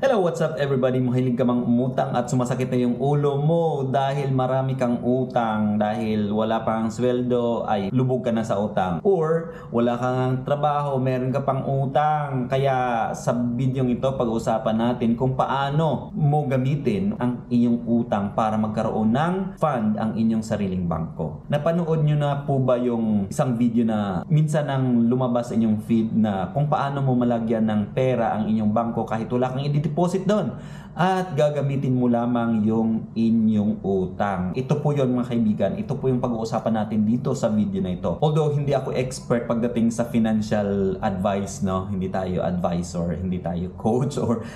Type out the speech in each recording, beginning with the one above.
Hello, what's up everybody? Mahilig ka bang umutang at sumasakit na yung ulo mo dahil marami kang utang, dahil wala pang sweldo ay lubog ka na sa utang, or wala kang trabaho, meron ka pang utang. Kaya sa video ito pag-uusapan natin kung paano mo gamitin ang inyong utang para magkaroon ng fund ang inyong sariling bangko. Napanood nyo na po ba yung isang video na minsan nang lumabas sa inyong feed na kung paano mo malagyan ng pera ang inyong bangko kahit wala kang i-deposit doon at gagamitin mo lamang yung inyong utang? Ito po yun mga kaibigan, ito po yung pag-uusapan natin dito sa video na ito. Although hindi ako expert pagdating sa financial advice, no? Hindi tayo advisor, hindi tayo coach or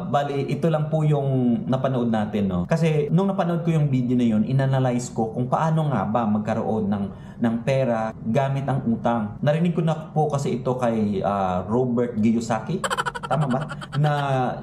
bali ito lang po yung napanood natin, no? Kasi nung napanood ko yung video na yun, inanalyze ko kung paano nga ba magkaroon ng pera gamit ang utang. Narinig ko na po kasi ito kay Robert Kiyosaki. Tama ba? Na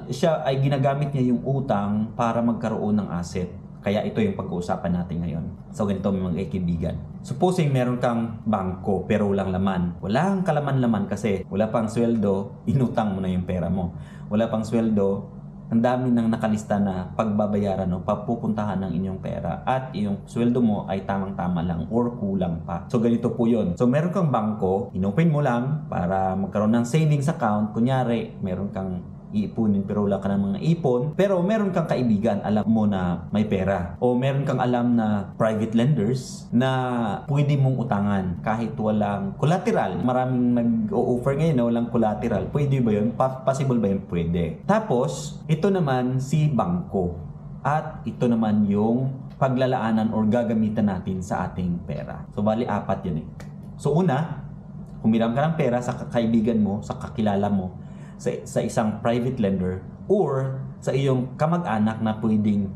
siya ay ginagamit niya yung utang para magkaroon ng asset. Kaya ito yung pag-uusapan natin ngayon. So ganito mga kaibigan. Supposing meron kang bangko pero walang laman. Walang kalaman-laman kasi wala pang sweldo, inutang mo na yung pera mo. Wala pang sweldo, ang dami nang nakalista na pagbabayaran o papupuntahan ng inyong pera at yung sweldo mo ay tamang-tama lang or kulang pa. So ganito po yun. So meron kang bangko, inopen mo lang para magkaroon ng savings account. Kunyari, meron kang iipunin pero wala ka ng mga ipon, pero meron kang kaibigan, alam mo na may pera, o meron kang alam na private lenders na pwede mong utangan kahit walang collateral. Maraming nag-o-offer ngayon na walang collateral. Pwede ba yun? Possible ba yun? Pwede. Tapos ito naman si bangko, at ito naman yung paglalaanan or gagamitan natin sa ating pera. So bali apat yan eh. So una, humiram ka ng pera sa kaibigan mo, sa kakilala mo, sa isang private lender, or sa iyong kamag-anak na pwedeng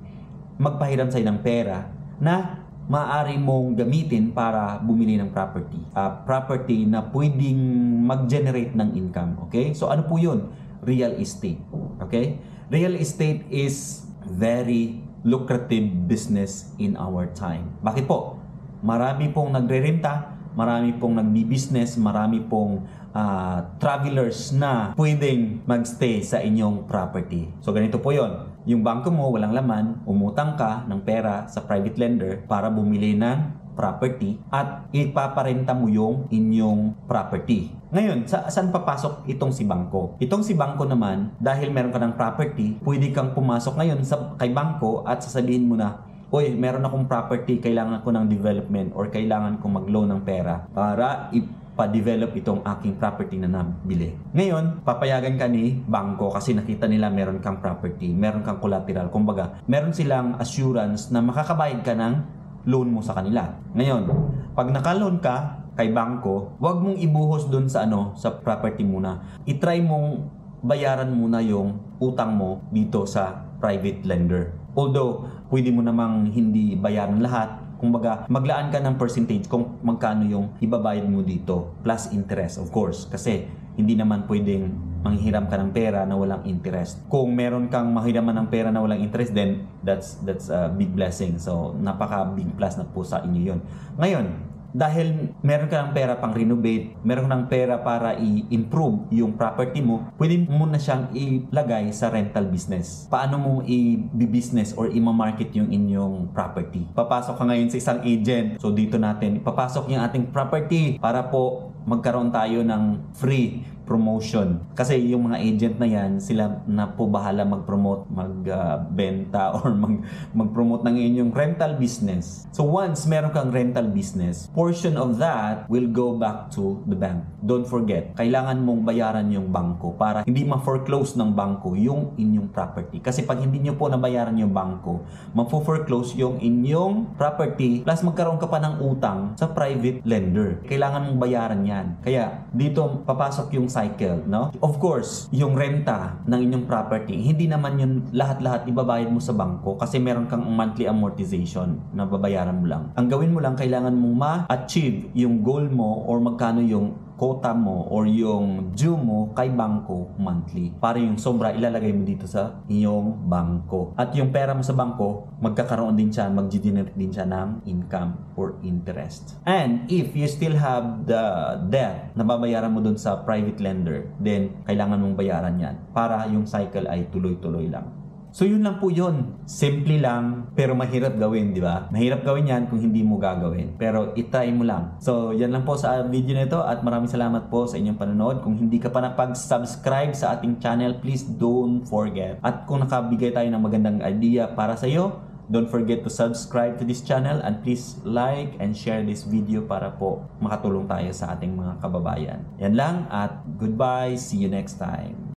magpahiram sa'yo ng pera na maaari mong gamitin para bumili ng property. Property na pwedeng mag-generate ng income. Okay? So ano po yun? Real estate. Okay? Real estate is very lucrative business in our time. Bakit po? Marami pong nagre-renta, marami pong nagbi-business, marami pong travelers na pwedeng magstay sa inyong property. So ganito po yon. Yung bangko mo walang laman, umutang ka ng pera sa private lender para bumili ng property at ipaparenta mo yung inyong property. Ngayon, saan papasok itong si bangko? Itong si bangko naman, dahil meron ka ng property, pwede kang pumasok ngayon kay bangko at sasabihin mo na, oy, meron akong property, kailangan ko ng development or kailangan kong mag-loan ng pera para pa-develop itong aking property na nabili. Ngayon, papayagan ka ni bangko kasi nakita nila meron kang property, meron kang collateral. Kumbaga, meron silang assurance na makakabayad ka ng loan mo sa kanila. Ngayon, pag naka-loan ka kay bangko, wag mong ibuhos dun sa sa property muna. I-try mong bayaran muna yung utang mo dito sa private lender. Although, pwede mo namang hindi bayaran lahat. Kumbaga, maglaan ka ng percentage kung magkano yung ibabayad mo dito, plus interest of course. Kasi hindi naman pwedeng manghiram ka ng pera na walang interest. Kung meron kang mahiraman ng pera na walang interest, then that's a big blessing. So, napaka big plus na po sa inyo yun. Ngayon, dahil meron ka ng pera pang renovate, meron ka ng pera para i-improve yung property mo, pwede mo na siyang ilagay sa rental business. Paano mo i-business or i-market yung inyong property? Papasok ka ngayon sa isang agent. So dito natin ipapasok yung ating property para po magkaroon tayo ng free promotion. Kasi yung mga agent na yan, sila na po bahala mag-promote, magbenta or mag-promote ng inyong rental business. So once meron kang rental business, portion of that will go back to the bank. Don't forget, kailangan mong bayaran yung bangko para hindi ma-foreclose ng bangko yung inyong property. Kasi pag hindi nyo po nabayaran yung bangko, ma-foreclose yung inyong property plus magkaroon ka pa ng utang sa private lender. Kailangan mong bayaran yan. Kaya dito papasok yung cycle, no? Of course, yung renta ng inyong property, hindi naman yun lahat-lahat ibabayad mo sa bangko kasi meron kang monthly amortization na babayaran mo lang. Ang gawin mo lang, kailangan mong ma-achieve yung goal mo or magkano yung quota mo or yung due mo kay bangko monthly. Para yung sobra ilalagay mo dito sa iyong bangko. At yung pera mo sa bangko, magkakaroon din siya, mag-generate din siya ng income or interest. And if you still have the debt na babayaran mo dun sa private lender, then kailangan mong bayaran yan para yung cycle ay tuloy-tuloy lang. So yun lang po yun. Simple lang, pero mahirap gawin, di ba? Mahirap gawin yan kung hindi mo gagawin. Pero itry mo lang. So yan lang po sa video na ito at maraming salamat po sa inyong panonood. Kung hindi ka pa nakapag-subscribe sa ating channel, please don't forget. At kung nakabigay tayo ng magandang idea para sa iyo, don't forget to subscribe to this channel and please like and share this video para po makatulong tayo sa ating mga kababayan. Yan lang at goodbye. See you next time.